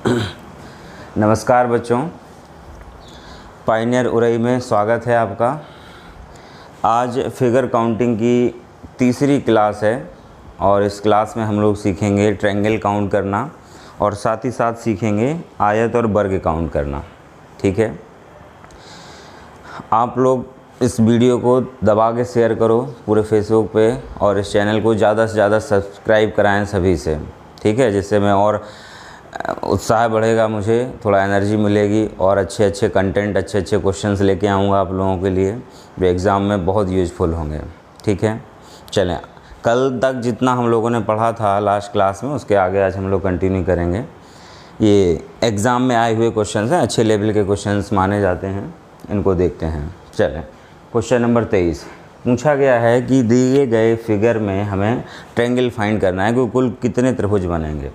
नमस्कार बच्चों, पायनियर उरई में स्वागत है आपका। आज फिगर काउंटिंग की तीसरी क्लास है और इस क्लास में हम लोग सीखेंगे ट्रायंगल काउंट करना और साथ ही साथ सीखेंगे आयत और वर्ग काउंट करना। ठीक है, आप लोग इस वीडियो को दबा के शेयर करो पूरे फेसबुक पे और इस चैनल को ज़्यादा से ज़्यादा सब्सक्राइब कराएं सभी से। ठीक है, जिससे मैं और उत्साह बढ़ेगा, मुझे थोड़ा एनर्जी मिलेगी और अच्छे अच्छे कंटेंट, अच्छे अच्छे क्वेश्चंस लेके आऊँगा आप लोगों के लिए जो एग्ज़ाम में बहुत यूज़फुल होंगे। ठीक है, चलें, कल तक जितना हम लोगों ने पढ़ा था लास्ट क्लास में उसके आगे आज हम लोग कंटिन्यू करेंगे। ये एग्ज़ाम में आए हुए क्वेश्चंस हैं, अच्छे लेवल के क्वेश्चंस माने जाते हैं, इनको देखते हैं। चलें, क्वेश्चन नंबर 23 पूछा गया है कि दिए गए फिगर में हमें ट्रायंगल फाइंड करना है कि कुल कितने त्रिभुज बनेंगे।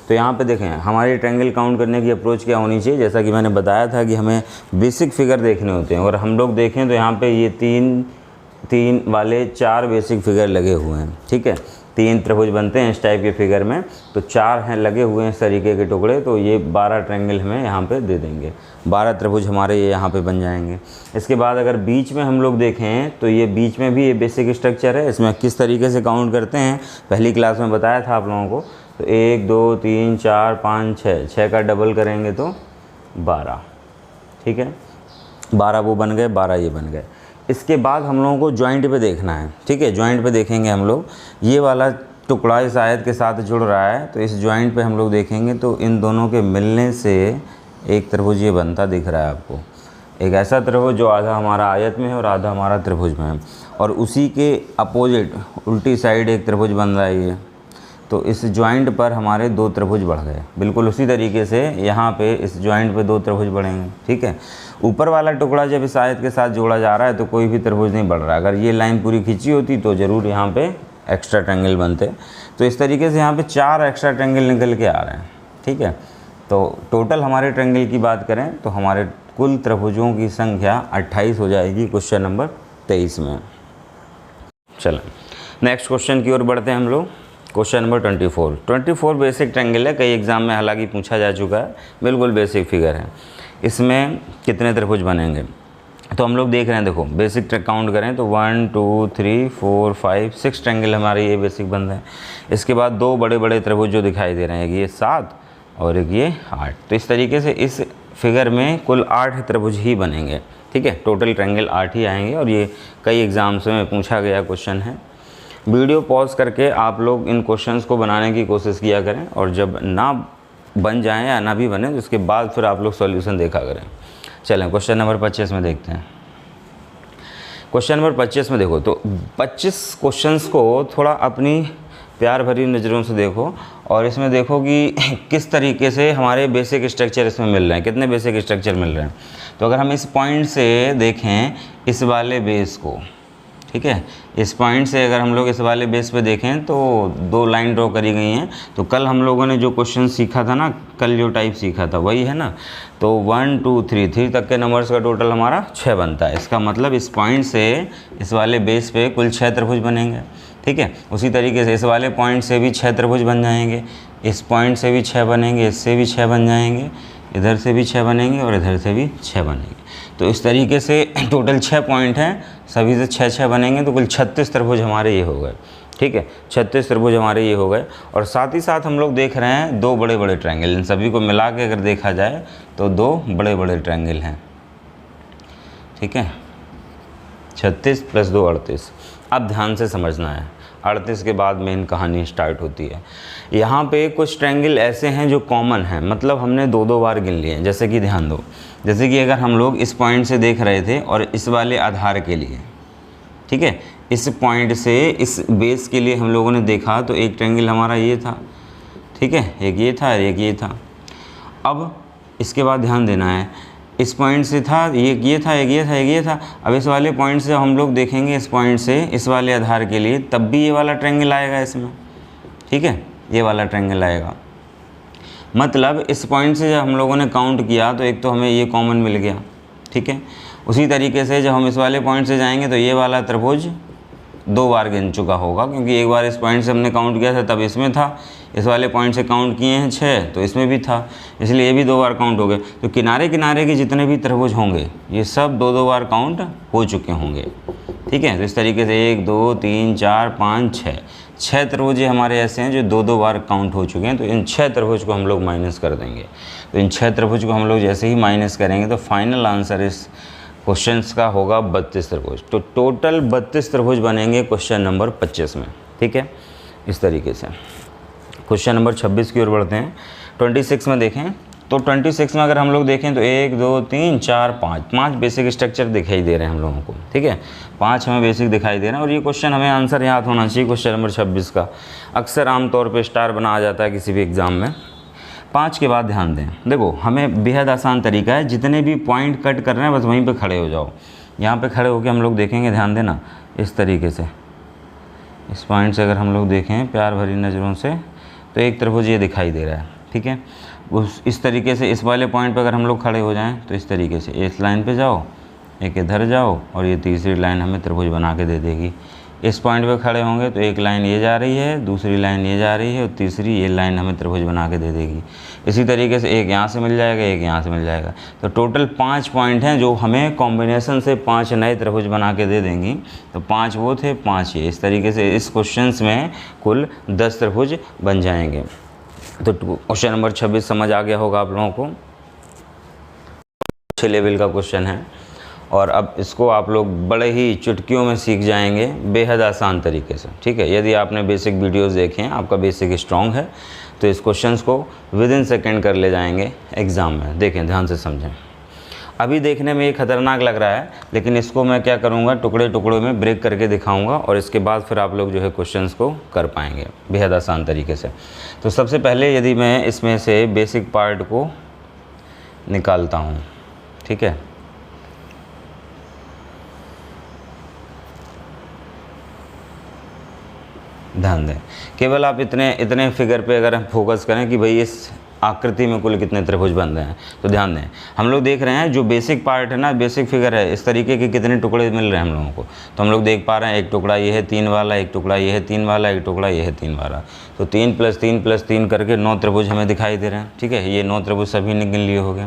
तो यहाँ पे देखें, हमारी ट्रायंगल काउंट करने की अप्रोच क्या होनी चाहिए। जैसा कि मैंने बताया था कि हमें बेसिक फिगर देखने होते हैं और हम लोग देखें तो यहाँ पे ये तीन वाले 4 बेसिक फिगर लगे हुए हैं। ठीक है, 3 त्रिभुज बनते हैं इस टाइप के फिगर में, तो 4 हैं लगे हुए हैं इस तरीके के टुकड़े, तो ये 12 ट्रायंगल हमें यहाँ पे दे देंगे, 12 त्रिभुज हमारे ये यहाँ पे बन जाएंगे। इसके बाद अगर बीच में हम लोग देखें तो ये बीच में भी ये बेसिक स्ट्रक्चर है। इसमें किस तरीके से काउंट करते हैं पहली क्लास में बताया था आप लोगों को। तो 1 2 3 4 5 6 का डबल करेंगे तो 12। ठीक है, 12 वो बन गए, 12 ये बन गए। इसके बाद हम लोगों को जॉइंट पे देखना है। ठीक है, जॉइंट पे देखेंगे हम लोग, ये वाला टुकड़ा इस आयत के साथ जुड़ रहा है, तो इस जॉइंट पे हम लोग देखेंगे तो इन दोनों के मिलने से एक त्रिभुज ये बनता दिख रहा है आपको। एक ऐसा त्रिभुज जो आधा हमारा आयत में है और आधा हमारा त्रिभुज में है, और उसी के अपोजिट उल्टी साइड एक त्रिभुज बन रहा है ये। तो इस जॉइंट पर हमारे 2 त्रिभुज बढ़ गए। बिल्कुल उसी तरीके से यहाँ पे इस जॉइंट पे 2 त्रिभुज बढ़ेंगे। ठीक है, ऊपर वाला टुकड़ा जब इस आयत के साथ जोड़ा जा रहा है तो कोई भी त्रिभुज नहीं बढ़ रहा। अगर ये लाइन पूरी खींची होती तो ज़रूर यहाँ पे एक्स्ट्रा ट्रायंगल बनते। तो इस तरीके से यहाँ पे 4 एक्स्ट्रा ट्रायंगल निकल के आ रहे हैं। ठीक है, तो टोटल हमारे ट्रायंगल की बात करें तो हमारे कुल त्रिभुजों की संख्या 28 हो जाएगी क्वेश्चन नंबर 23 में। चलें, नेक्स्ट क्वेश्चन की ओर बढ़ते हैं हम लोग। क्वेश्चन नंबर 24 बेसिक ट्रायंगल है, कई एग्जाम में हालांकि पूछा जा चुका है, बिल्कुल बेसिक फिगर है। इसमें कितने त्रिभुज बनेंगे तो हम लोग देख रहे हैं। देखो, बेसिक काउंट करें तो 1 2 3 4 5 6 ट्रायंगल हमारे ये बेसिक बन रहे हैं। इसके बाद 2 बड़े बड़े त्रिभुज जो दिखाई दे रहे हैं, एक ये 7 और एक ये 8। तो इस तरीके से इस फिगर में कुल 8 त्रिभुज ही बनेंगे। ठीक है, टोटल ट्रायंगल 8 ही आएंगे और ये कई एग्जाम्स में पूछा गया क्वेश्चन है। वीडियो पॉज करके आप लोग इन क्वेश्चंस को बनाने की कोशिश किया करें और जब ना बन जाएं या ना भी बने तो उसके बाद फिर आप लोग सॉल्यूशन देखा करें। चलें, क्वेश्चन नंबर 25 में देखते हैं। क्वेश्चन नंबर 25 में देखो, तो 25 क्वेश्चंस को थोड़ा अपनी प्यार भरी नज़रों से देखो और इसमें देखो कि किस तरीके से हमारे बेसिक स्ट्रक्चर इसमें मिल रहे हैं, कितने बेसिक स्ट्रक्चर मिल रहे हैं। तो अगर हम इस पॉइंट से देखें इस वाले बेस को, ठीक है, इस पॉइंट से अगर हम लोग इस वाले बेस पे देखें तो 2 लाइन ड्रॉ करी गई हैं। तो कल हम लोगों ने जो क्वेश्चन सीखा था ना, कल जो टाइप सीखा था वही है ना। तो 1 2 3 तक के नंबर्स का टोटल हमारा 6 बनता है। इसका मतलब इस पॉइंट से इस वाले बेस पे कुल 6 त्रिभुज बनेंगे। ठीक है, उसी तरीके से इस वाले पॉइंट से भी 6 त्रिभुज बन जाएंगे, इस पॉइंट से भी 6 बनेंगे, इससे भी 6 बन जाएंगे, इधर से भी 6 बनेंगे और इधर से भी 6 बनेंगे। तो इस तरीके से टोटल 6 पॉइंट हैं, सभी से 6 बनेंगे, तो कुल 36 त्रिभुज हमारे ये हो गए। ठीक है, 36 त्रिभुज हमारे ये हो गए। और साथ ही साथ हम लोग देख रहे हैं 2 बड़े बड़े ट्रायंगल, इन सभी को मिला के अगर देखा जाए तो 2 बड़े बड़े ट्रायंगल हैं। ठीक है, 36 + 2 38। अब ध्यान से समझना है, 38 के बाद मेन कहानी स्टार्ट होती है। यहाँ पे कुछ ट्रायंगल ऐसे हैं जो कॉमन हैं, मतलब हमने 2-2 बार गिन लिए। जैसे कि ध्यान दो, जैसे कि अगर हम लोग इस पॉइंट से देख रहे थे और इस वाले आधार के लिए, ठीक है, इस पॉइंट से इस बेस के लिए हम लोगों ने देखा तो एक ट्रायंगल हमारा ये था। ठीक है, एक ये था, एक ये था। अब इसके बाद ध्यान देना है, इस पॉइंट से था, ये था, एक ये था, एक ये था। अब इस वाले पॉइंट से हम लोग देखेंगे, इस पॉइंट से इस वाले आधार के लिए, तब भी ये वाला ट्रायंगल आएगा इसमें। ठीक है, ये वाला ट्रायंगल आएगा। मतलब इस पॉइंट से जब हम लोगों ने काउंट किया तो एक तो हमें ये कॉमन मिल गया। ठीक है, उसी तरीके से जब हम इस वाले पॉइंट से जाएंगे तो ये वाला त्रिभुज 2 बार गिन चुका होगा, क्योंकि एक बार इस पॉइंट से हमने काउंट किया था तब इसमें था, इस वाले पॉइंट से काउंट किए हैं 6 तो इसमें भी था, इसलिए ये भी 2 बार काउंट हो गए। तो किनारे किनारे के जितने भी त्रिभुज होंगे ये सब 2-2 बार काउंट हो चुके होंगे, ठीक है। तो इस तरीके से 1 2 3 4 5 6 त्रिभुज हमारे ऐसे हैं जो 2-2 बार काउंट हो चुके हैं। तो इन 6 त्रिभुज को हम लोग माइनस कर देंगे। तो इन 6 त्रिभुज को हम लोग जैसे ही माइनस करेंगे तो फाइनल आंसर इस क्वेश्चंस का होगा 32 त्रिभुज। तो टोटल 32 त्रिभुज बनेंगे क्वेश्चन नंबर 25 में, ठीक है। इस तरीके से क्वेश्चन नंबर 26 की ओर बढ़ते हैं। 26 में देखें तो 26 में अगर हम लोग देखें तो 1 2 3 4 5 बेसिक स्ट्रक्चर दिखाई दे रहे हैं हम लोगों को, ठीक है। 5 हमें बेसिक दिखाई दे रहे हैं और ये क्वेश्चन हमें आंसर याद होना चाहिए। क्वेश्चन नंबर 26 का अक्सर आमतौर पे स्टार बना आ जाता है किसी भी एग्ज़ाम में। 5 के बाद ध्यान दें, देखो हमें बेहद आसान तरीका है, जितने भी पॉइंट कट कर रहे हैं बस वहीं पे खड़े हो जाओ। यहाँ पे खड़े होकर हम लोग देखेंगे, ध्यान देना, इस तरीके से इस पॉइंट से अगर हम लोग देखें प्यार भरी नज़रों से तो एक त्रिभुज ये दिखाई दे रहा है, ठीक है। उस इस तरीके से इस वाले पॉइंट पर अगर हम लोग खड़े हो जाएं तो इस तरीके से इस लाइन पे जाओ, एक इधर जाओ और ये तीसरी लाइन हमें त्रिभुज बना के दे देगी। इस पॉइंट पे खड़े होंगे तो एक लाइन ये जा रही है, दूसरी लाइन ये जा रही है और तीसरी ये लाइन हमें त्रिभुज बना के दे देगी। इसी तरीके से एक यहाँ से मिल जाएगा, एक यहाँ से मिल जाएगा। तो टोटल 5 पॉइंट हैं जो हमें कॉम्बिनेशन से 5 नए त्रिभुज बना के दे देंगी। तो 5 वो थे, 5 ये। इस तरीके से इस क्वेश्चंस में कुल 10 त्रिभुज बन जाएंगे। तो क्वेश्चन नंबर 26 समझ आ गया होगा आप लोगों को। अच्छे लेवल का क्वेश्चन है और अब इसको आप लोग बड़े ही चुटकियों में सीख जाएंगे, बेहद आसान तरीके से, ठीक है। यदि आपने बेसिक वीडियोस देखे हैं, आपका बेसिक स्ट्रॉन्ग है, तो इस क्वेश्चंस को विदिन सेकेंड कर ले जाएंगे एग्ज़ाम में। देखें, ध्यान से समझें। अभी देखने में ये खतरनाक लग रहा है, लेकिन इसको मैं क्या करूँगा, टुकड़े टुकड़ों में ब्रेक करके दिखाऊँगा और इसके बाद फिर आप लोग जो है क्वेश्चंस को कर पाएंगे बेहद आसान तरीके से। तो सबसे पहले यदि मैं इसमें से बेसिक पार्ट को निकालता हूँ, ठीक है। ध्यान दें, केवल आप इतने फिगर पे अगर हम फोकस करें कि भाई इस आकृति में कुल कितने त्रिभुज बन रहे हैं, तो ध्यान दें हम लोग देख रहे हैं जो बेसिक पार्ट है ना, बेसिक फिगर है, इस तरीके के कितने टुकड़े मिल रहे हैं हम लोगों को। तो हम लोग देख पा रहे हैं एक टुकड़ा ये है 3 वाला, एक टुकड़ा ये है 3 वाला, एक टुकड़ा ये है 3 वाला। तो 3 + 3 + 3 करके 9 त्रिभुज हमें दिखाई दे रहे हैं, ठीक है। ये 9 त्रिभुज सभी गिन लिए हो गए।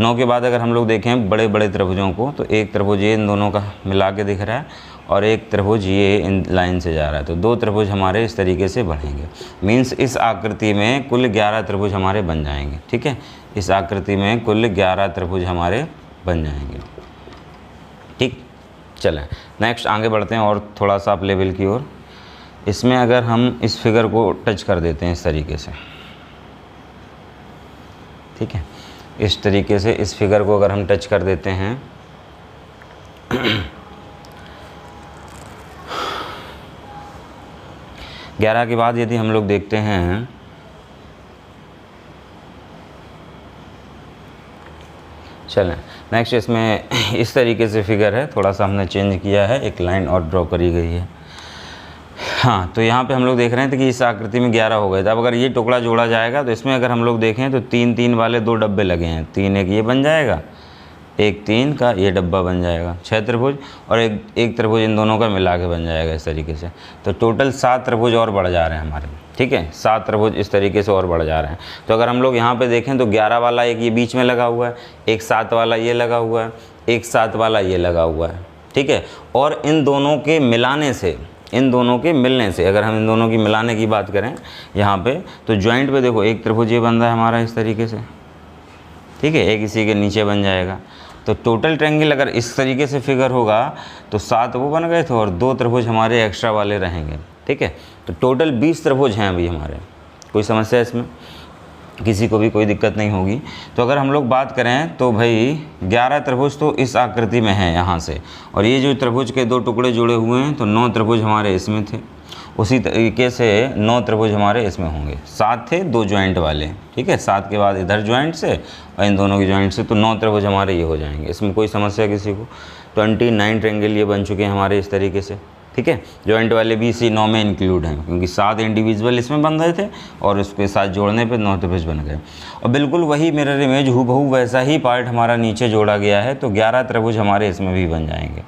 9 के बाद अगर हम लोग देखें बड़े बड़े त्रिभुजों को, तो एक त्रिभुज ये इन दोनों का मिला के दिख रहा है और एक त्रिभुज ये इन लाइन से जा रहा है। तो 2 त्रिभुज हमारे इस तरीके से बढ़ेंगे। मीन्स इस आकृति में कुल 11 त्रिभुज हमारे बन जाएंगे, ठीक है। इस आकृति में कुल 11 त्रिभुज हमारे बन जाएंगे, ठीक। चलें नेक्स्ट आगे बढ़ते हैं और थोड़ा सा आप लेवल की ओर। इसमें अगर हम इस फिगर को टच कर देते हैं इस तरीके से, ठीक है। इस तरीके से इस फिगर को अगर हम टच कर देते हैं ग्यारह के बाद यदि हम लोग देखते हैं चलें नेक्स्ट, इसमें इस तरीके से फिगर है, थोड़ा सा हमने चेंज किया है, एक लाइन और ड्रॉ करी गई है। हाँ, तो यहाँ पे हम लोग देख रहे हैं कि इस आकृति में 11 हो गए थे। अब अगर ये टुकड़ा जोड़ा जाएगा तो इसमें अगर हम लोग देखें तो 3-3 वाले 2 डब्बे लगे हैं। 3 एक ये बन जाएगा, एक 3 का ये डब्बा बन जाएगा, 6 त्रिभुज, और एक त्रिभुज इन दोनों का मिला के बन जाएगा इस तरीके से। तो टोटल 7 त्रिभुज और बढ़ जा रहे हैं हमारे, ठीक है। 7 त्रिभुज इस तरीके से और बढ़ जा रहे हैं। तो अगर हम लोग यहाँ पे देखें तो 11 वाला एक ये बीच में लगा हुआ है, एक 7 वाला ये लगा हुआ है, एक 7 वाला ये लगा हुआ है, ठीक है। और इन दोनों के मिलाने से, इन दोनों के मिलने से, अगर हम इन दोनों की मिलाने की बात करें यहाँ पे, तो जॉइंट पे देखो एक त्रिभुज ये बन रहा है हमारा इस तरीके से, ठीक है। एक इसी के नीचे बन जाएगा। तो टोटल ट्रायंगल अगर इस तरीके से फिगर होगा तो 7 वो बन गए थे और 2 त्रिभुज हमारे एक्स्ट्रा वाले रहेंगे, ठीक है। तो टोटल 20 त्रिभुज हैं अभी हमारे। कोई समस्या इसमें किसी को भी कोई दिक्कत नहीं होगी। तो अगर हम लोग बात करें तो भाई 11 त्रिभुज तो इस आकृति में है यहाँ से, और ये जो त्रिभुज के 2 टुकड़े जुड़े हुए हैं तो 9 त्रिभुज हमारे इसमें थे। उसी तरीके से 9 त्रिभुज हमारे इसमें होंगे। 7 थे 2 जॉइंट वाले, ठीक है। 7 के बाद इधर जॉइंट से और इन दोनों की जॉइंट से, तो 9 त्रिभुज हमारे ये हो जाएंगे। इसमें कोई समस्या किसी को। 29 ट्रायंगल ये बन चुके हैं हमारे इस तरीके से, ठीक है। जॉइंट वाले भी इसी 9 में इंक्लूड हैं, क्योंकि 7 इंडिविजुअल इसमें बन रहे थे और उसके साथ जोड़ने पे 9 त्रिभुज बन गए। और बिल्कुल वही मिरर इमेज हूबहू वैसा ही पार्ट हमारा नीचे जोड़ा गया है, तो 11 त्रिभुज हमारे इसमें भी बन जाएंगे,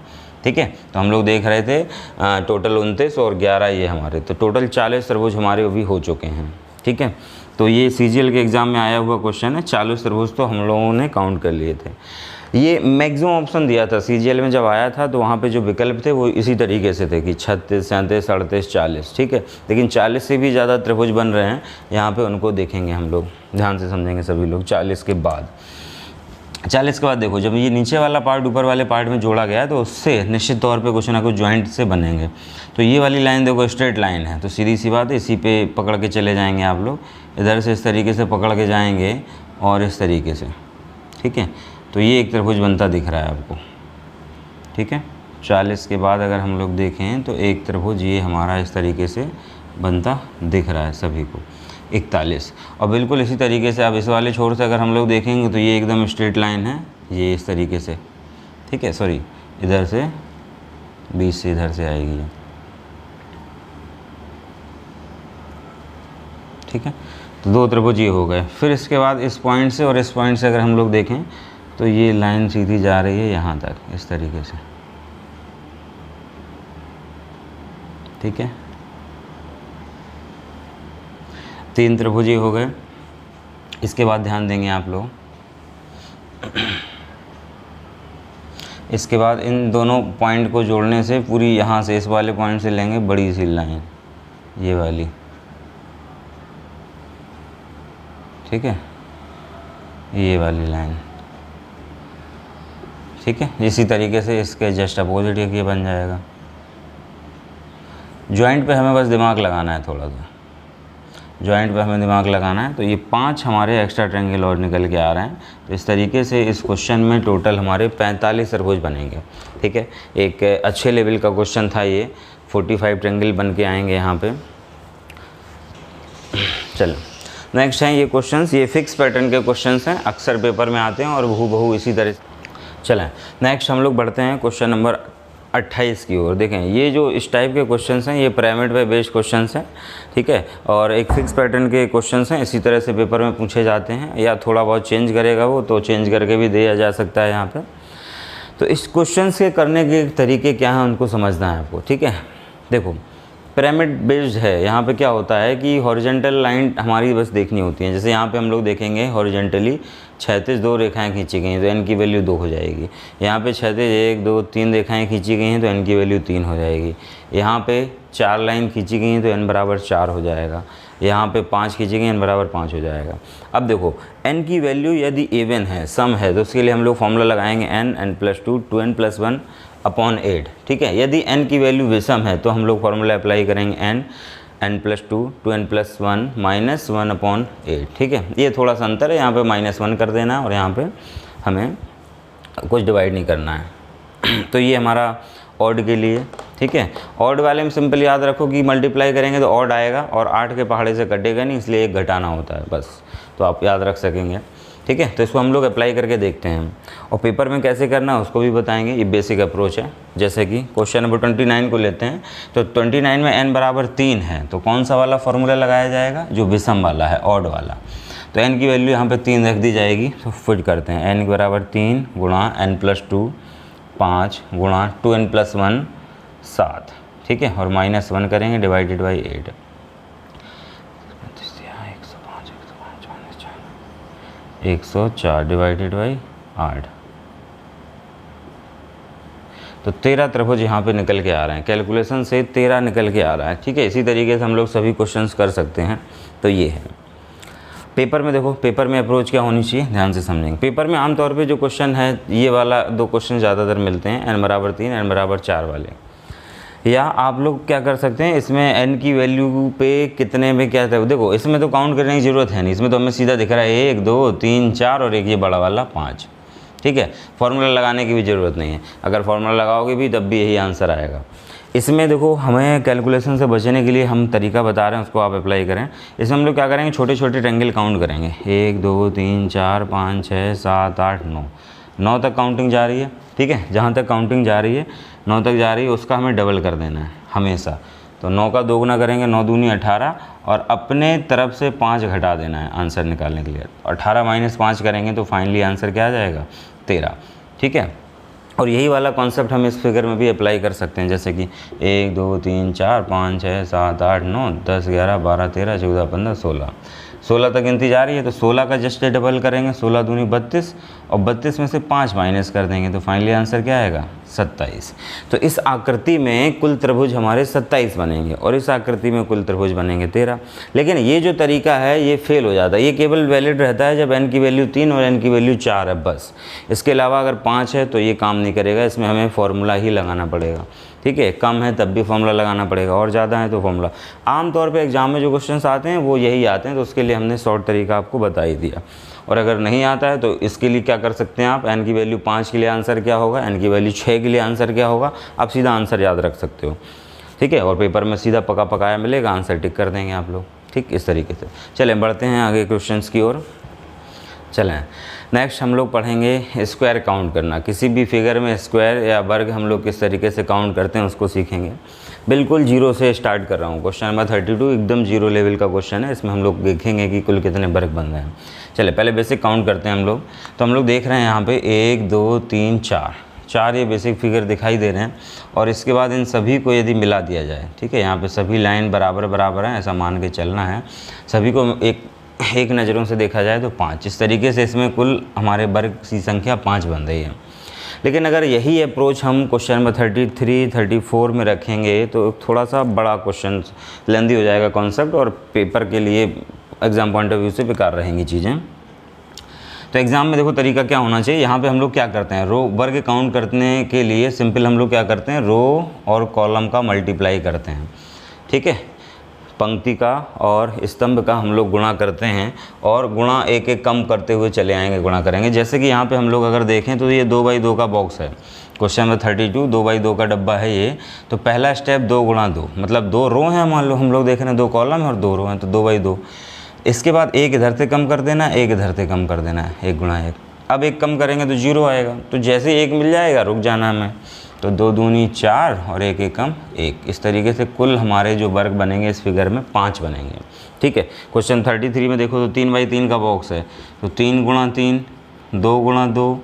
ठीक है। तो हम लोग देख रहे थे टोटल 29 और 11 ये हमारे, तो टोटल 40 त्रिभुज हमारे भी हो चुके हैं। ठीक है, तो ये CGL के एग्ज़ाम में आया हुआ क्वेश्चन है। 40 त्रिभुज तो हम लोगों ने काउंट कर लिए थे। ये मैक्सिमम ऑप्शन दिया था CGL में जब आया था, तो वहाँ पे जो विकल्प थे वो इसी तरीके से थे कि 36, 37, 38, 40। ठीक है, लेकिन 40 से भी ज़्यादा त्रिभुज बन रहे हैं यहाँ पे, उनको देखेंगे हम लोग, ध्यान से समझेंगे सभी लोग। 40 के बाद देखो, जब ये नीचे वाला पार्ट ऊपर वाले पार्ट में जोड़ा गया है तो उससे निश्चित तौर पे कुछ ना कुछ जॉइंट से बनेंगे। तो ये वाली लाइन देखो स्ट्रेट लाइन है, तो सीधी सी बात है, इसी पे पकड़ के चले जाएंगे आप लोग। इधर से इस तरीके से पकड़ के जाएंगे और इस तरीके से। ठीक है, तो ये एक त्रिभुज बनता दिख रहा है आपको। ठीक है, 40 के बाद अगर हम लोग देखें तो एक त्रिभुज ये हमारा इस तरीके से बनता दिख रहा है सभी को। 41, और बिल्कुल इसी तरीके से अब इस वाले छोर से अगर हम लोग देखेंगे तो ये एकदम स्ट्रेट लाइन है, ये इस तरीके से। ठीक है, सॉरी, इधर से 20 से इधर से आएगी ये। ठीक है, तो 2 त्रिभुज ये हो गए। फिर इसके बाद इस पॉइंट से और इस पॉइंट से अगर हम लोग देखें तो ये लाइन सीधी जा रही है यहाँ तक इस तरीके से। ठीक है, 3 त्रिभुज ये हो गए। इसके बाद ध्यान देंगे आप लोग, इसके बाद इन दोनों पॉइंट को जोड़ने से पूरी यहाँ से इस वाले पॉइंट से लेंगे बड़ी सी लाइन, ये वाली। ठीक है, ये वाली लाइन। ठीक है, इसी तरीके से इसके जस्ट अपोजिट ये बन जाएगा। जॉइंट पे हमें बस दिमाग लगाना है, थोड़ा सा जॉइंट पे हमें दिमाग लगाना है। तो ये 5 हमारे एक्स्ट्रा ट्रायंगल और निकल के आ रहे हैं। तो इस तरीके से इस क्वेश्चन में टोटल हमारे 45 त्रिभुज बनेंगे। ठीक है, एक अच्छे लेवल का क्वेश्चन था ये। 45 ट्रायंगल बन के आएंगे यहाँ पे। चलो नेक्स्ट है ये क्वेश्चंस, ये फिक्स पैटर्न के क्वेश्चंस हैं, अक्सर पेपर में आते हैं और बहू इसी तरह। चलें नेक्स्ट हम लोग बढ़ते हैं क्वेश्चन नंबर 28 की ओर। देखें ये जो इस टाइप के क्वेश्चंस हैं ये पिरामिड पे बेस्ड क्वेश्चंस हैं। ठीक है, और एक फिक्स पैटर्न के क्वेश्चंस हैं, इसी तरह से पेपर में पूछे जाते हैं, या थोड़ा बहुत चेंज करेगा वो तो चेंज करके भी दिया जा सकता है यहाँ पे। तो इस क्वेश्चंस के करने के तरीके क्या हैं उनको समझना है आपको। ठीक है, देखो पिरामिड बेस्ड है, यहाँ पे क्या होता है कि हॉरिजेंटल लाइन हमारी बस देखनी होती है। जैसे यहाँ पे हम लोग देखेंगे हॉरिजेंटली 36 2 रेखाएं खींची गई हैं तो n की वैल्यू 2 हो जाएगी। यहाँ पे 36 1 2 3 रेखाएं खींची गई हैं तो n की वैल्यू 3 हो जाएगी। यहाँ पे 4 लाइन खींची गई हैं तो n बराबर 4 हो जाएगा। यहाँ पे 5 खींची गई, n बराबर 5 हो जाएगा। अब देखो n की वैल्यू यदि इवन है, सम है, तो उसके लिए हम लोग फॉर्मूला लगाएंगे n+2 2n + 1 अपॉन 8। ठीक है, यदि n की वैल्यू विषम है तो हम लोग फार्मूला अप्लाई करेंगे n+2 2n + 1 - 1 अपॉन 8। ठीक है, ये थोड़ा सा अंतर है, यहाँ पे -1 कर देना है और यहाँ पे हमें कुछ डिवाइड नहीं करना है। तो ये हमारा ऑड के लिए। ठीक है, ऑड वाले में सिंपल याद रखो कि मल्टीप्लाई करेंगे तो ऑड आएगा और 8 के पहाड़े से कटेगा नहीं, इसलिए 1 घटाना होता है बस, तो आप याद रख सकेंगे। ठीक है, तो इसको हम लोग अप्लाई करके देखते हैं और पेपर में कैसे करना है उसको भी बताएंगे। ये बेसिक अप्रोच है। जैसे कि क्वेश्चन नंबर 29 को लेते हैं, तो 29 में n बराबर 3 है तो कौन सा वाला फार्मूला लगाया जाएगा, जो विषम वाला है, ऑड वाला। तो n की वैल्यू यहाँ पे 3 रख दी जाएगी। तो फिट करते हैं, n बराबर 3 गुणा n+2 5 गुणा 2n + 1 7। ठीक है, और -1 करेंगे डिवाइडेड बाई 8। 104 divided by 8। तो 13 त्रिभुज यहाँ पे निकल के आ रहे हैं, कैलकुलेशन से 13 निकल के आ रहा है। ठीक है, इसी तरीके से हम लोग सभी क्वेश्चंस कर सकते हैं। तो ये है पेपर में। देखो पेपर में अप्रोच क्या होनी चाहिए, ध्यान से समझेंगे। पेपर में आमतौर पे जो क्वेश्चन है ये वाला 2 क्वेश्चन ज़्यादातर मिलते हैं, n बराबर 3 n बराबर 4 वाले। या आप लोग क्या कर सकते हैं, इसमें n की वैल्यू पे कितने में क्या था, देखो इसमें तो काउंट करने की ज़रूरत है नहीं, इसमें तो हमें सीधा दिख रहा है 1 2 3 4 और एक ये बड़ा वाला 5। ठीक है, फार्मूला लगाने की भी ज़रूरत नहीं है, अगर फार्मूला लगाओगे भी तब भी यही आंसर आएगा। इसमें देखो हमें कैलकुलेशन से बचने के लिए हम तरीका बता रहे हैं, उसको आप अप्लाई करें। इसमें हम लोग क्या करेंगे, छोटे छोटे ट्रायंगल काउंट करेंगे, 1 2 3 4 5 6 7 8 9 तक काउंटिंग जा रही है। ठीक है, जहाँ तक काउंटिंग जा रही है 9 तक जा रही है, उसका हमें डबल कर देना है हमेशा। तो 9 का 2 गुना करेंगे, 9 दूनी 18 और अपने तरफ से 5 घटा देना है आंसर निकालने के लिए। 18 - 5 करेंगे तो फाइनली आंसर क्या आ जाएगा, 13। ठीक है, और यही वाला कॉन्सेप्ट हम इस फिगर में भी अप्लाई कर सकते हैं, जैसे कि 1 2 3 4 5 6 7 8 9 10 11 12 13 14 15 16 तक गिनती जा रही है। तो 16 का जस्ट डबल करेंगे, 16 दूनी 32 और 32 में से 5 माइनस कर देंगे तो फाइनली आंसर क्या आएगा 27। तो इस आकृति में कुल त्रिभुज हमारे 27 बनेंगे और इस आकृति में कुल त्रिभुज बनेंगे 13। लेकिन ये जो तरीका है ये फेल हो जाता है, ये केवल वैलिड रहता है जब n की वैल्यू 3 और n की वैल्यू 4 है बस। इसके अलावा अगर 5 है तो ये काम नहीं करेगा, इसमें हमें फॉर्मूला ही लगाना पड़ेगा। ठीक है, कम है तब भी फॉर्मूला लगाना पड़ेगा और ज़्यादा है तो फॉर्मूला। आमतौर पे एग्जाम में जो क्वेश्चंस आते हैं वो यही आते हैं, तो उसके लिए हमने शॉर्ट तरीका आपको बता ही दिया। और अगर नहीं आता है तो इसके लिए क्या कर सकते हैं आप, n की वैल्यू 5 के लिए आंसर क्या होगा, n की वैल्यू 6 के लिए आंसर क्या होगा, आप सीधा आंसर याद रख सकते हो। ठीक है, और पेपर में सीधा पका पकाया मिलेगा, आंसर टिक कर देंगे आप लोग। ठीक, इस तरीके से चलें बढ़ते हैं आगे क्वेश्चंस की ओर। चलें नेक्स्ट हम लोग पढ़ेंगे स्क्वायर काउंट करना। किसी भी फिगर में स्क्वायर या वर्ग हम लोग किस तरीके से काउंट करते हैं उसको सीखेंगे। बिल्कुल जीरो से स्टार्ट कर रहा हूँ। क्वेश्चन नंबर 32 एकदम जीरो लेवल का क्वेश्चन है। इसमें हम लोग देखेंगे कि कुल कितने वर्ग बन रहे हैं। चले पहले बेसिक काउंट करते हैं हम लोग। तो हम लोग देख रहे हैं यहाँ पे 1 2 3 4 ये बेसिक फिगर दिखाई दे रहे हैं। और इसके बाद इन सभी को यदि मिला दिया जाए, ठीक है, यहाँ पे सभी लाइन बराबर बराबर हैं ऐसा मान के चलना है। सभी को एक नज़रों से देखा जाए तो 5। इस तरीके से इसमें कुल हमारे वर्ग की संख्या 5 बन रही है। लेकिन अगर यही अप्रोच हम क्वेश्चन नंबर 33 34 में रखेंगे तो थोड़ा सा बड़ा क्वेश्चन लेंदी हो जाएगा कॉन्सेप्ट, और पेपर के लिए एग्ज़ाम पॉइंट ऑफ व्यू से बेकार रहेंगी चीज़ें। तो एग्ज़ाम में देखो तरीका क्या होना चाहिए। यहाँ पे हम लोग क्या करते हैं, रो वर्ग काउंट करने के लिए सिंपल हम लोग क्या करते हैं, रो और कॉलम का मल्टीप्लाई करते हैं। ठीक है, पंक्ति का और स्तंभ का हम लोग गुणा करते हैं और गुणा एक एक कम करते हुए चले आएंगे, गुणा करेंगे। जैसे कि यहाँ पे हम लोग अगर देखें तो ये 2x2 का बॉक्स है। क्वेश्चन नंबर 32 2x2 का डब्बा है ये। तो पहला स्टेप 2 गुणा 2, मतलब 2 रो हैं, मान लो हम लोग देख रहे हैं 2 कॉलम है और 2 रो हैं, तो 2x2। इसके बाद एक इधर से कम कर देना, एक इधर से कम कर देना है, 1 गुणा 1। अब एक कम करेंगे तो 0 आएगा, तो जैसे एक मिल जाएगा रुक जाना हमें। तो 2 दूनी 4 और एक एकम 1। इस तरीके से कुल हमारे जो वर्ग बनेंगे इस फिगर में 5 बनेंगे। ठीक है, क्वेश्चन 33 में देखो तो 3x3 का बॉक्स है। तो 3 गुणा 3, 2 गुणा 2,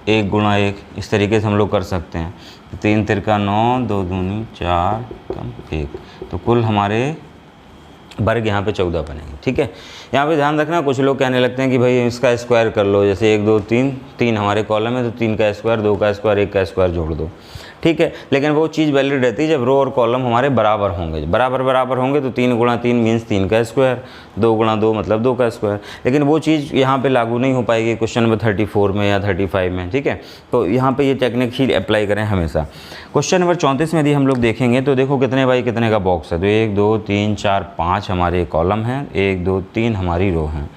1 गुणा 1। इस तरीके से हम लोग कर सकते हैं। 3 तिरका 9, 2 दूनी 4 कम 1। तो कुल हमारे वर्ग यहाँ पे 14 बनेंगे। ठीक है, यहाँ पे ध्यान रखना, कुछ लोग कहने लगते हैं कि भाई इसका स्क्वायर कर लो, जैसे 1 2 3 3 हमारे कॉलम है तो 3 का स्क्वायर, 2 का स्क्वायर, 1 का स्क्वायर जोड़ दो। ठीक है, लेकिन वो चीज़ वैलिड रहती है जब रो और कॉलम हमारे बराबर होंगे। बराबर बराबर होंगे तो 3 गुणा 3 मीन्स 3 का स्क्वायर, 2 गुणा 2 मतलब 2 का स्क्वायर। लेकिन वो चीज़ यहाँ पे लागू नहीं हो पाएगी क्वेश्चन नंबर 34 में या 35 में। ठीक है, तो यहाँ पे ये टेक्निक ही अप्लाई करें हमेशा। क्वेश्चन नंबर 34 में यदि हम लोग देखेंगे तो देखो कितने बाई कितने का बॉक्स है। तो 1 2 3 4 5 हमारे कॉलम हैं, 1 2 3 हमारी रो हैं।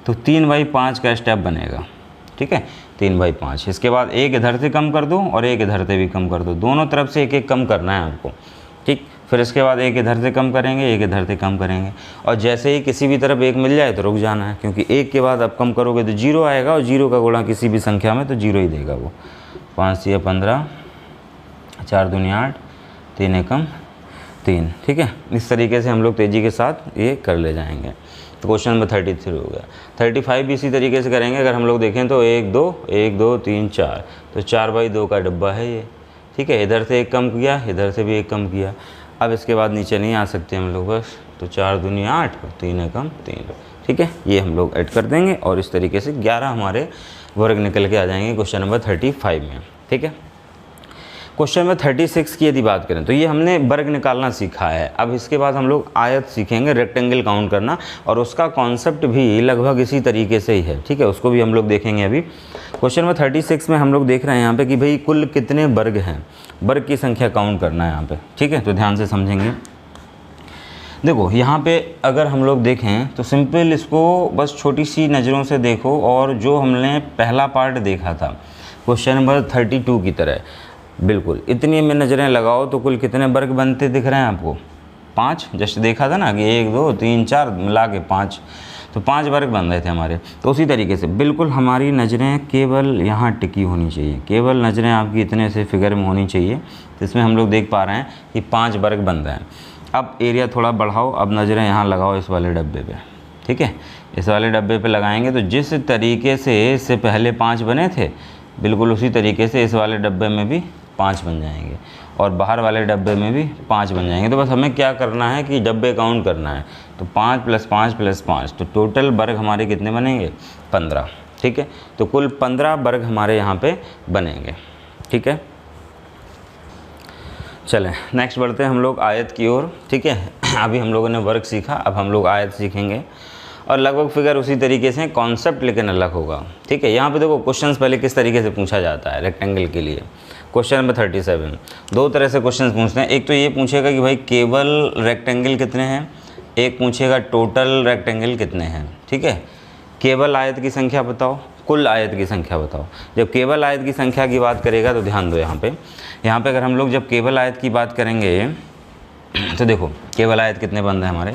तो 3/5 का स्टेप बनेगा। ठीक है, 3/5। इसके बाद एक इधर से कम कर दो और एक इधर से भी कम कर दो, दोनों तरफ से एक एक कम करना है आपको। ठीक, फिर इसके बाद एक इधर से कम करेंगे, एक इधर से कम करेंगे, और जैसे ही किसी भी तरफ एक मिल जाए तो रुक जाना है, क्योंकि एक के बाद अब कम करोगे तो 0 आएगा और 0 का गुणा किसी भी संख्या में तो 0 ही देगा वो। 5 या 15, 4 दूनी 8, 3 एकम 3। ठीक है, इस तरीके से हम लोग तेज़ी के साथ ये कर ले जाएंगे। तो क्वेश्चन नंबर 33 हो गया। 35 भी इसी तरीके से करेंगे। अगर हम लोग देखें तो 1 2 1 2 3 4, तो 4/2 का डब्बा है ये। ठीक है, इधर से एक कम किया, इधर से भी एक कम किया। अब इसके बाद नीचे नहीं आ सकते हम लोग बस, तो 4 दूनी 8 और 3 एकम 3। ठीक है, ये हम लोग ऐड कर देंगे और इस तरीके से 11 हमारे वर्ग निकल के आ जाएंगे क्वेश्चन नंबर 35 में। ठीक है, क्वेश्चन नंबर 36 की यदि बात करें तो ये हमने वर्ग निकालना सीखा है। अब इसके बाद हम लोग आयत सीखेंगे, रेक्टेंगल काउंट करना, और उसका कॉन्सेप्ट भी लगभग इसी तरीके से ही है। ठीक है, उसको भी हम लोग देखेंगे अभी। क्वेश्चन नंबर 36 में हम लोग देख रहे हैं यहाँ पे कि भाई कुल कितने वर्ग हैं, वर्ग की संख्या काउंट करना है यहाँ पे। ठीक है, तो ध्यान से समझेंगे। देखो यहाँ पे अगर हम लोग देखें तो सिंपल इसको बस छोटी सी नज़रों से देखो, और जो हमने पहला पार्ट देखा था क्वेश्चन नंबर 32 की तरह बिल्कुल इतनी में नज़रें लगाओ तो कुल कितने वर्ग बनते दिख रहे हैं आपको? 5। जस्ट देखा था ना कि 1 2 3 4 मिला के 5, तो 5 वर्ग बन रहे थे हमारे। तो उसी तरीके से बिल्कुल हमारी नज़रें केवल यहाँ टिकी होनी चाहिए, केवल नज़रें आपकी इतने से फिगर में होनी चाहिए। तो इसमें हम लोग देख पा रहे हैं कि 5 वर्ग बन रहे हैं। अब एरिया थोड़ा बढ़ाओ, अब नज़रें यहाँ लगाओ इस वाले डब्बे पे। ठीक है, इस वाले डब्बे पे लगाएंगे तो जिस तरीके से इससे पहले 5 बने थे बिल्कुल उसी तरीके से इस वाले डब्बे में भी 5 बन जाएंगे और बाहर वाले डब्बे में भी 5 बन जाएंगे। तो बस हमें क्या करना है कि डब्बे काउंट करना है। तो 5 + 5 + 5, तो टोटल वर्ग हमारे कितने बनेंगे? 15। ठीक है, तो कुल 15 वर्ग हमारे यहाँ पे बनेंगे। ठीक है, चलें नेक्स्ट बढ़ते हैं हम लोग आयत की ओर। ठीक है, अभी हम लोगों ने वर्ग सीखा, अब हम लोग आयत सीखेंगे और लगभग फिगर उसी तरीके से, कॉन्सेप्ट लेकिन अलग होगा। ठीक है, यहाँ पे देखो क्वेश्चंस पहले किस तरीके से पूछा जाता है रेक्टेंगल के लिए। क्वेश्चन नंबर 37 दो तरह से क्वेश्चंस पूछते हैं। एक तो ये पूछेगा कि भाई केवल रेक्टेंगल कितने हैं, एक पूछेगा टोटल रेक्टेंगल कितने हैं। ठीक है, केवल आयत की संख्या बताओ, कुल आयत की संख्या बताओ। जब केवल आयत की संख्या की बात करेगा तो ध्यान दो यहाँ पे अगर हम लोग जब केवल आयत की बात करेंगे तो देखो केवल आयत कितने बन रहे हैं हमारे।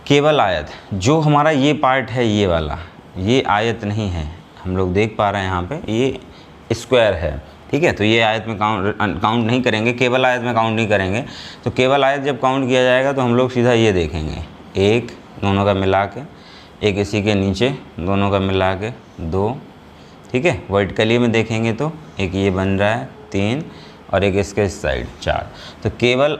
केवल आयत जो हमारा ये पार्ट है, ये वाला, ये आयत नहीं है, हम लोग देख पा रहे हैं यहाँ पे ये स्क्वायर है। ठीक है, तो ये आयत में काउंट नहीं करेंगे, केवल आयत में काउंट नहीं करेंगे। तो केवल आयत जब काउंट किया जाएगा तो हम लोग सीधा ये देखेंगे, एक दोनों का मिला के, एक इसी के नीचे दोनों का मिला के 2। ठीक है, वर्टिकली में देखेंगे तो एक ये बन रहा है 3 और एक इसके इस साइड 4। तो केवल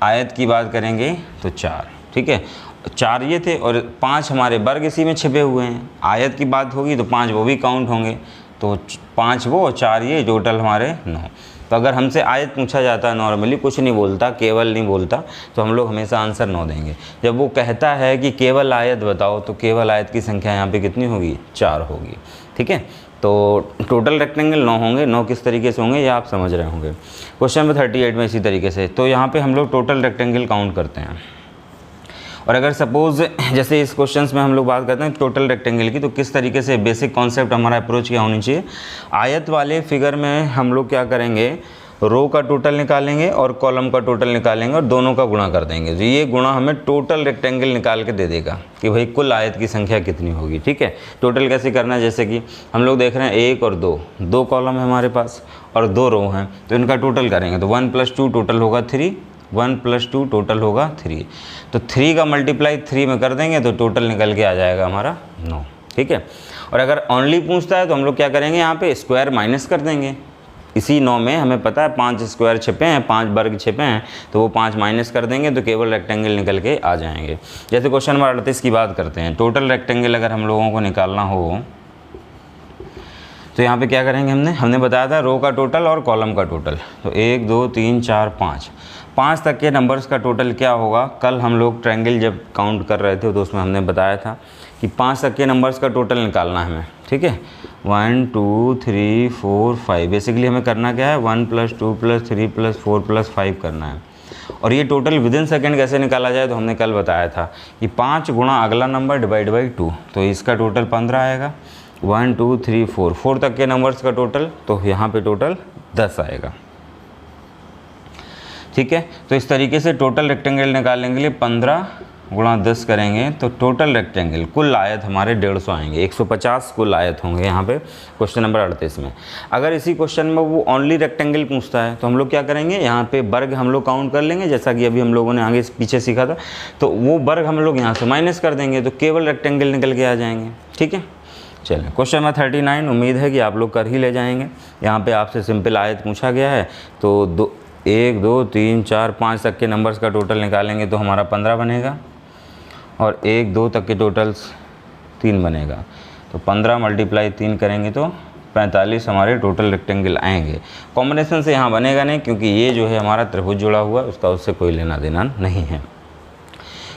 आयत की बात करेंगे तो 4। ठीक है, 4 ये थे और 5 हमारे वर्ग इसी में छिपे हुए हैं। आयत की बात होगी तो 5 वो भी काउंट होंगे, तो 5 वो और 4 ये, टोटल हमारे 9। तो अगर हमसे आयत पूछा जाता है नॉर्मली, कुछ नहीं बोलता, केवल नहीं बोलता, तो हम लोग हमेशा आंसर 9 देंगे। जब वो कहता है कि केवल आयत बताओ तो केवल आयत की संख्या यहाँ पे कितनी होगी? 4 होगी। ठीक है, तो टोटल रेक्टेंगल 9 होंगे। 9 किस तरीके से होंगे ये आप समझ रहे होंगे। क्वेश्चन नंबर 38 में इसी तरीके से, तो यहाँ पे हम लोग टोटल रेक्टेंगल काउंट करते हैं। और अगर सपोज़ जैसे इस क्वेश्चंस में हम लोग बात करते हैं टोटल रेक्टेंगल की, तो किस तरीके से बेसिक कॉन्सेप्ट हमारा अप्रोच क्या होनी चाहिए। आयत वाले फिगर में हम लोग क्या करेंगे, रो का टोटल निकालेंगे और कॉलम का टोटल निकालेंगे और दोनों का गुणा कर देंगे। तो ये गुणा हमें टोटल रेक्टेंगल निकाल के दे देगा कि भाई कुल आयत की संख्या कितनी होगी। ठीक है, टोटल कैसे करना है, जैसे कि हम लोग देख रहे हैं 1 और 2 कॉलम है हमारे पास और 2 रो हैं, तो इनका टोटल करेंगे तो 1 + 2 टोटल होगा 3, 1 + 2 टोटल होगा 3। तो 3 का मल्टीप्लाई 3 में कर देंगे तो टोटल निकल के आ जाएगा हमारा 9। ठीक है, और अगर ओनली पूछता है तो हम लोग क्या करेंगे, यहाँ पे स्क्वायर माइनस कर देंगे। इसी 9 में हमें पता है 5 स्क्वायर छिपे हैं, 5 वर्ग छिपे हैं, तो वो 5 माइनस कर देंगे तो केवल रेक्टेंगल निकल के आ जाएंगे। जैसे क्वेश्चन नंबर 38 की बात करते हैं, टोटल रेक्टेंगल अगर हम लोगों को निकालना हो तो यहाँ पे क्या करेंगे, हमने बताया था रो का टोटल और कॉलम का टोटल। तो 1 2 3 4 5 तक के नंबर्स का टोटल क्या होगा। कल हम लोग ट्रायंगल जब काउंट कर रहे थे तो उसमें हमने बताया था कि 5 तक के नंबर्स का टोटल निकालना है हमें। ठीक है, 1 2 3 4 5 बेसिकली हमें करना क्या है, 1 + 2 + 3 + 4 + 5 करना है। और ये टोटल विदिन सेकेंड कैसे निकाला जाए, तो हमने कल बताया था कि 5 गुणा अगला नंबर डिवाइड बाई 2, तो इसका टोटल 15 आएगा। 1 2 3 4 तक के नंबर्स का टोटल, तो यहाँ पे टोटल 10 आएगा। ठीक है, तो इस तरीके से टोटल रेक्टेंगल निकालने के लिए 15 गुणा 10 करेंगे तो टोटल रेक्टेंगल कुल आयत हमारे 150 आएंगे। 150 कुल आयत होंगे यहाँ पे क्वेश्चन नंबर 38 में। अगर इसी क्वेश्चन में वो ओनली रेक्टेंगल पूछता है तो हम लोग क्या करेंगे, यहाँ पे वर्ग हम लोग काउंट कर लेंगे, जैसा कि अभी हम लोगों ने आगे पीछे सीखा था। तो वो वर्ग हम लोग यहाँ से माइनस कर देंगे तो केवल रेक्टेंगल निकल के आ जाएंगे। ठीक है, चलिए क्वेश्चन नंबर 39, उम्मीद है कि आप लोग कर ही ले जाएंगे। यहाँ पे आपसे सिंपल आयत पूछा गया है, तो 1 2 3 4 5 तक के नंबर्स का टोटल निकालेंगे तो हमारा 15 बनेगा और 1 2 तक के टोटल्स 3 बनेगा। तो 15 × 3 करेंगे तो 45 हमारे टोटल रेक्टेंगल आएंगे। कॉम्बिनेशन से यहाँ बनेगा नहीं, क्योंकि ये जो है हमारा त्रिभुज जुड़ा हुआ है, उसका उससे कोई लेना देना नहीं है।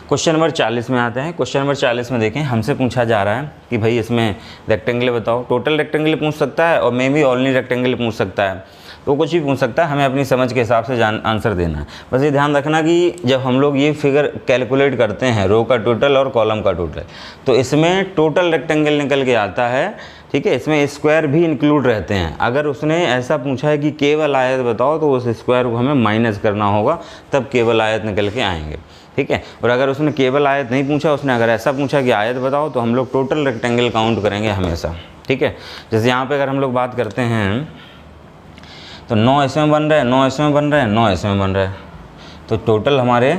क्वेश्चन नंबर 40 में आते हैं। क्वेश्चन नंबर 40 में देखें, हमसे पूछा जा रहा है कि भाई इसमें रेक्टेंगल बताओ। टोटल रेक्टेंगल पूछ सकता है और मे भी ओनली रेक्टेंगल पूछ सकता है, तो कुछ भी पूछ सकता है, हमें अपनी समझ के हिसाब से आंसर देना है। बस ये ध्यान रखना कि जब हम लोग ये फिगर कैलकुलेट करते हैं रो का टोटल और कॉलम का टोटल, तो इसमें टोटल रेक्टेंगल निकल के आता है। ठीक है, इसमें स्क्वायर भी इंक्लूड रहते हैं। अगर उसने ऐसा पूछा है कि केवल आयत बताओ तो उस स्क्वायर को हमें माइनस करना होगा, तब केवल आयत निकल के आएंगे। ठीक है, और अगर उसने केवल आयत नहीं पूछा, उसने अगर ऐसा पूछा कि आयत बताओ, तो हम लोग टोटल रेक्टेंगल काउंट करेंगे हमेशा। ठीक है, जैसे यहाँ पे अगर हम लोग बात करते हैं तो 9 इसमें बन रहा है, 9 इसमें बन रहा है, 9 इसमें बन रहा है, तो टोटल हमारे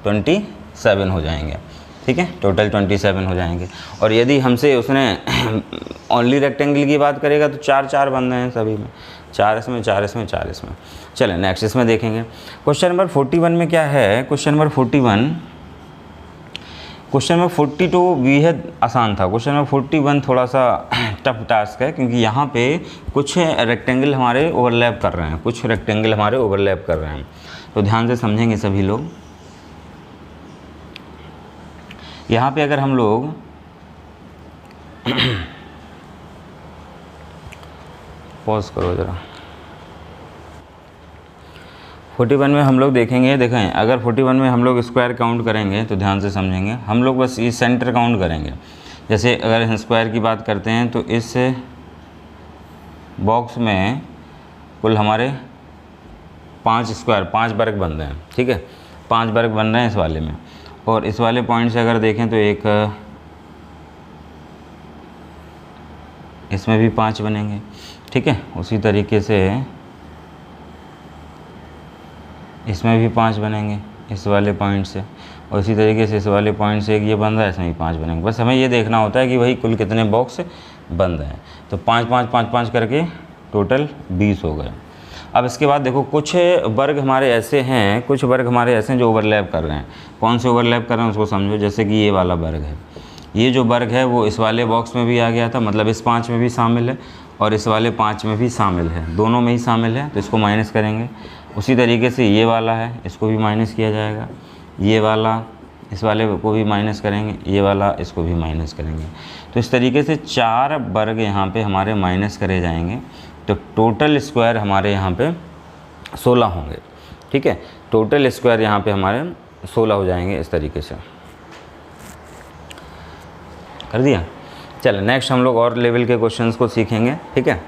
27 हो जाएंगे। ठीक है, टोटल 27 हो जाएंगे। और यदि हमसे उसने ओनली रेक्टेंगल की बात करेगा तो 4 4 बन रहे हैं सभी में, 4 इसमें, 4 इसमें, 4 इसमें। चलें नेक्स्ट इसमें देखेंगे। क्वेश्चन नंबर 41 में क्या है, क्वेश्चन नंबर 41, क्वेश्चन नंबर 42 बेहद आसान था, क्वेश्चन नंबर 41 थोड़ा सा टफ टास्क है, क्योंकि यहाँ पे कुछ रेक्टेंगल हमारे ओवरलैप कर रहे हैं, कुछ रेक्टेंगल हमारे ओवरलैप कर रहे हैं, तो ध्यान से समझेंगे सभी लोग। यहाँ पे अगर हम लोग पॉज करो ज़रा, 41 में हम लोग देखेंगे, देखें अगर 41 में हम लोग स्क्वायर काउंट करेंगे तो ध्यान से समझेंगे, हम लोग बस ये सेंटर काउंट करेंगे। जैसे अगर स्क्वायर की बात करते हैं तो इस बॉक्स में कुल हमारे 5 स्क्वायर, 5 वर्ग बन रहे हैं, ठीक है, 5 वर्ग बन रहे हैं इस वाले में। और इस वाले पॉइंट से अगर देखें तो एक इसमें भी 5 बनेंगे, ठीक है, उसी तरीके से इसमें भी 5 बनेंगे इस वाले पॉइंट से, और इसी तरीके से इस वाले पॉइंट से एक ये बन रहा है, इसमें भी 5 बनेंगे। बस हमें ये देखना होता है कि भाई कुल कितने बॉक्स बन रहे हैं, तो 5 5 5 5 करके टोटल 20 हो गए। अब इसके बाद देखो कुछ वर्ग हमारे ऐसे हैं, कुछ वर्ग हमारे ऐसे हैं जो ओवरलैप कर रहे हैं। कौन से ओवरलैप कर रहे हैं उसको समझो। जैसे कि ये वाला वर्ग है, ये जो वर्ग है वो इस वाले बॉक्स में भी आ गया था, मतलब इस 5 में भी शामिल है और इस वाले 5 में भी शामिल है, दोनों में ही शामिल है, तो इसको माइनस करेंगे। उसी तरीके से ये वाला है, इसको भी माइनस किया जाएगा, ये वाला इस वाले को भी माइनस करेंगे, ये वाला इसको भी माइनस करेंगे। तो इस तरीके से 4 वर्ग यहाँ पे हमारे माइनस करे जाएंगे, तो टोटल स्क्वायर हमारे यहाँ पे 16 होंगे, ठीक है, टोटल स्क्वायर यहाँ पे हमारे 16 हो जाएंगे। इस तरीके से कर दिया। चलो नेक्स्ट हम लोग और लेवल के क्वेश्चंस को सीखेंगे, ठीक है।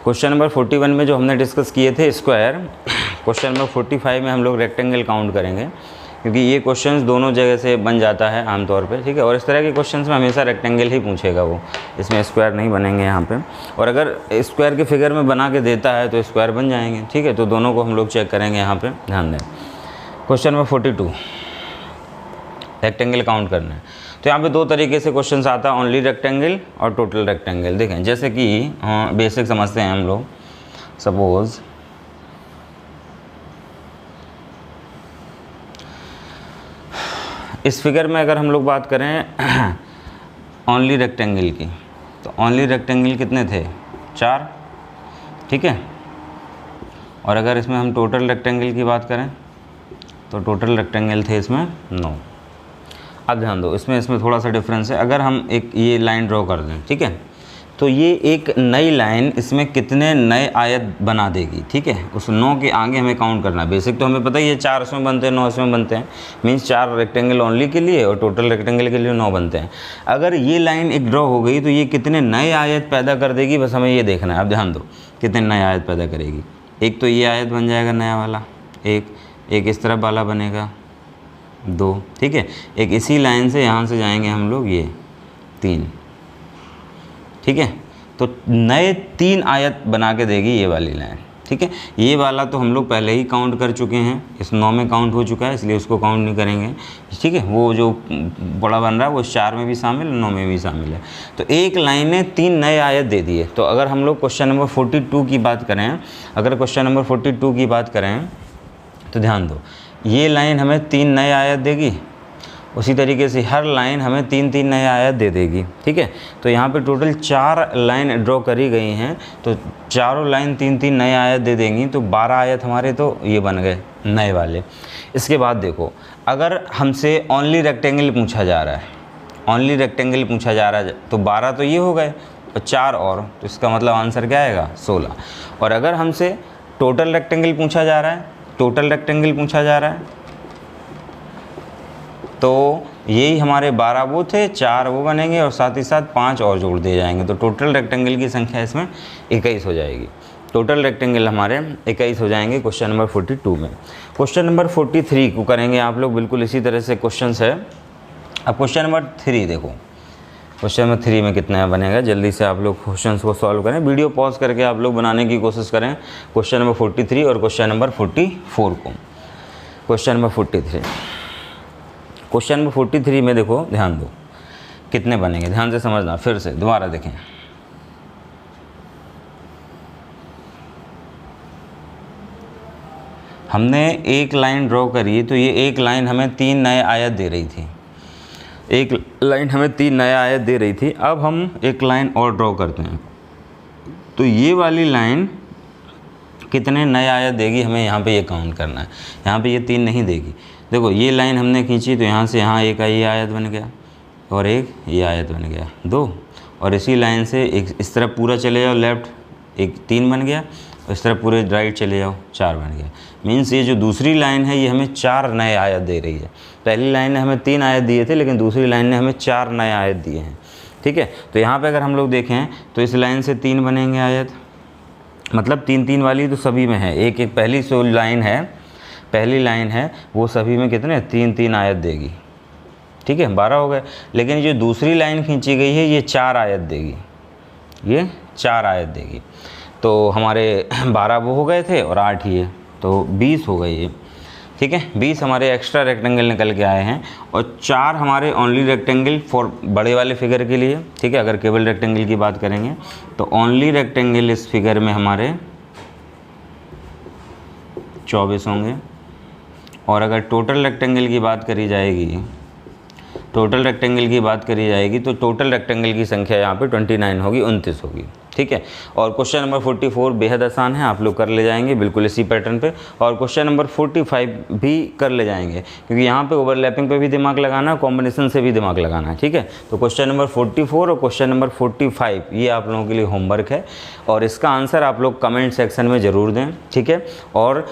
क्वेश्चन नंबर 41 में जो हमने डिस्कस किए थे स्क्वायर, क्वेश्चन नंबर 45 में हम लोग रेक्टेंगल काउंट करेंगे, क्योंकि ये क्वेश्चंस दोनों जगह से बन जाता है आमतौर पे, ठीक है। और इस तरह के क्वेश्चंस में हमेशा रेक्टेंगल ही पूछेगा वो, इसमें स्क्वायर नहीं बनेंगे यहाँ पे। और अगर स्क्वायर के फिगर में बना के देता है तो स्क्वायर बन जाएंगे, ठीक है। तो दोनों को हम लोग चेक करेंगे यहाँ पे, ध्यान दें। क्वेश्चन नंबर 42 रेक्टेंगल काउंट करना है, तो यहाँ पे 2 तरीके से क्वेश्चंस आता है, ओनली रेक्टेंगल और टोटल रेक्टेंगल। देखें जैसे कि बेसिक समझते हैं हम लोग। सपोज़ इस फिगर में अगर हम लोग बात करें ओनली रेक्टेंगल की, तो ओनली रेक्टेंगल कितने थे, 4, ठीक है। और अगर इसमें हम टोटल रेक्टेंगल की बात करें तो टोटल रेक्टेंगल थे इसमें 9। अब ध्यान दो, इसमें थोड़ा सा डिफरेंस है। अगर हम एक ये लाइन ड्रॉ कर दें, ठीक है, तो ये एक नई लाइन इसमें कितने नए आयत बना देगी, ठीक है। उस 9 के आगे हमें काउंट करना है। बेसिक तो हमें पता ही है 4 इसमें बनते हैं, 9 इसमें बनते हैं, मीन्स 4 रेक्टेंगल ओनली के लिए और टोटल रेक्टेंगल के लिए 9 बनते हैं। अगर ये लाइन एक ड्रॉ हो गई तो ये कितने नए आयत पैदा कर देगी, बस हमें ये देखना है। अब ध्यान दो कितने नए आयत पैदा करेगी। एक तो ये आयत बन जाएगा नया वाला, एक इस तरफ वाला बनेगा 2, ठीक है। एक इसी लाइन से यहाँ से जाएंगे हम लोग ये 3, ठीक है। तो नए 3 आयत बना के देगी ये वाली लाइन, ठीक है। ये वाला तो हम लोग पहले ही काउंट कर चुके हैं, इस 9 में काउंट हो चुका है, इसलिए उसको काउंट नहीं करेंगे, ठीक है। वो जो बड़ा बन रहा है वो 4 में भी शामिल है, 9 में भी शामिल है। तो एक लाइन ने 3 नए आयत दे दिए। तो अगर हम लोग क्वेश्चन नंबर 42 की बात करें, अगर क्वेश्चन नंबर 42 की बात करें तो ड्यान दो, ये लाइन हमें 3 नए आयत देगी, उसी तरीके से हर लाइन हमें 3 नए आयत दे देगी, ठीक है। तो यहाँ पे टोटल 4 लाइन ड्रॉ करी गई हैं, तो चारों लाइन 3 नए आयत दे देंगी, तो 12 आयत हमारे तो ये बन गए नए वाले। इसके बाद देखो, अगर हमसे ओनली रेक्टेंगल पूछा जा रहा है, ओनली रेक्टेंगल पूछा जा रहा है, तो 12 तो ये हो गए और 4 और, तो इसका मतलब आंसर क्या आएगा 16। और अगर हमसे टोटल रेक्टेंगल पूछा जा रहा है, टोटल रेक्टेंगल पूछा जा रहा है, तो यही हमारे 12 वो थे, 4 वो बनेंगे और साथ ही साथ 5 और जोड़ दिए जाएंगे, तो टोटल रेक्टेंगल की संख्या इसमें 21 हो जाएगी। टोटल रेक्टेंगल हमारे 21 हो जाएंगे क्वेश्चन नंबर 42 में। क्वेश्चन नंबर 43 को करेंगे आप लोग, बिल्कुल इसी तरह से क्वेश्चन है। अब क्वेश्चन नंबर 3 देखो, क्वेश्चन नंबर 3 में कितना बनेगा, जल्दी से आप लोग क्वेश्चन को सॉल्व करें, वीडियो पॉज करके आप लोग बनाने की कोशिश करें क्वेश्चन नंबर 43 और क्वेश्चन नंबर 44 को। क्वेश्चन नंबर 43, क्वेश्चन नंबर 43 में देखो, ध्यान दो कितने बनेंगे, ध्यान से समझना, फिर से दोबारा देखें। हमने एक लाइन ड्रॉ करी, तो ये एक लाइन हमें 3 नए आयत दे रही थी, एक लाइन हमें 3 नए आयत दे रही थी। अब हम एक लाइन और ड्रॉ करते हैं, तो ये वाली लाइन कितने नए आयत देगी हमें यहाँ पे ये काउंट करना है। यहाँ पे ये 3 नहीं देगी। देखो ये लाइन हमने खींची, तो यहाँ से यहाँ एक ये आयत बन गया और एक ये आयत बन गया 2, और इसी लाइन से एक इस तरफ पूरा चले जाओ लेफ़्ट, एक 3 बन गया, और इस तरफ पूरे राइट चले जाओ 4 बन गया। मीन्स ये जो दूसरी लाइन है ये हमें 4 नए आयत दे रही है। पहली लाइन ने हमें 3 आयत दिए थे, लेकिन दूसरी लाइन ने हमें 4 नए आयत दिए हैं। ठीक है, तो यहाँ पे अगर हम लोग देखें तो इस लाइन से 3 बनेंगे आयत, मतलब 3-3 वाली तो सभी में है, एक एक पहली जो लाइन है, पहली लाइन है वो सभी में कितने 3-3 आयत देगी। ठीक है, 12 हो गए। लेकिन जो दूसरी लाइन खींची गई है ये 4 आयत देगी, ये 4 आयत देगी। तो हमारे 12 वो हो गए थे और 8 ये, तो 20 हो गए ये। ठीक है, 20 हमारे एक्स्ट्रा रेक्टेंगल निकल के आए हैं, और 4 हमारे ओनली रेक्टेंगल फॉर बड़े वाले फिगर के लिए। ठीक है, अगर केवल रेक्टेंगल की बात करेंगे तो ओनली रेक्टेंगल इस फिगर में हमारे 24 होंगे, और अगर टोटल रेक्टेंगल की बात करी जाएगी, टोटल रेक्टेंगल की बात करी जाएगी तो टोटल रेक्टेंगल की संख्या यहाँ पे 29 होगी, 29 होगी। ठीक है, और क्वेश्चन नंबर 44 बेहद आसान है, आप लोग कर ले जाएंगे बिल्कुल इसी पैटर्न पे, और क्वेश्चन नंबर 45 भी कर ले जाएंगे, क्योंकि यहाँ पे ओवरलैपिंग पे भी दिमाग लगाना है, कॉम्बिनेशन से भी दिमाग लगाना है। ठीक है, तो क्वेश्चन नंबर 44 और क्वेश्चन नंबर 45 ये आप लोगों के लिए होमवर्क है, और इसका आंसर आप लोग कमेंट सेक्शन में ज़रूर दें। ठीक है, और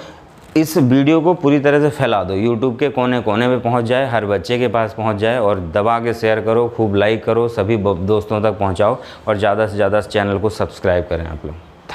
इस वीडियो को पूरी तरह से फैला दो, यूट्यूब के कोने कोने में पहुंच जाए, हर बच्चे के पास पहुंच जाए, और दबा के शेयर करो, खूब लाइक करो, सभी दोस्तों तक पहुंचाओ, और ज़्यादा से ज़्यादा चैनल को सब्सक्राइब करें आप लोग।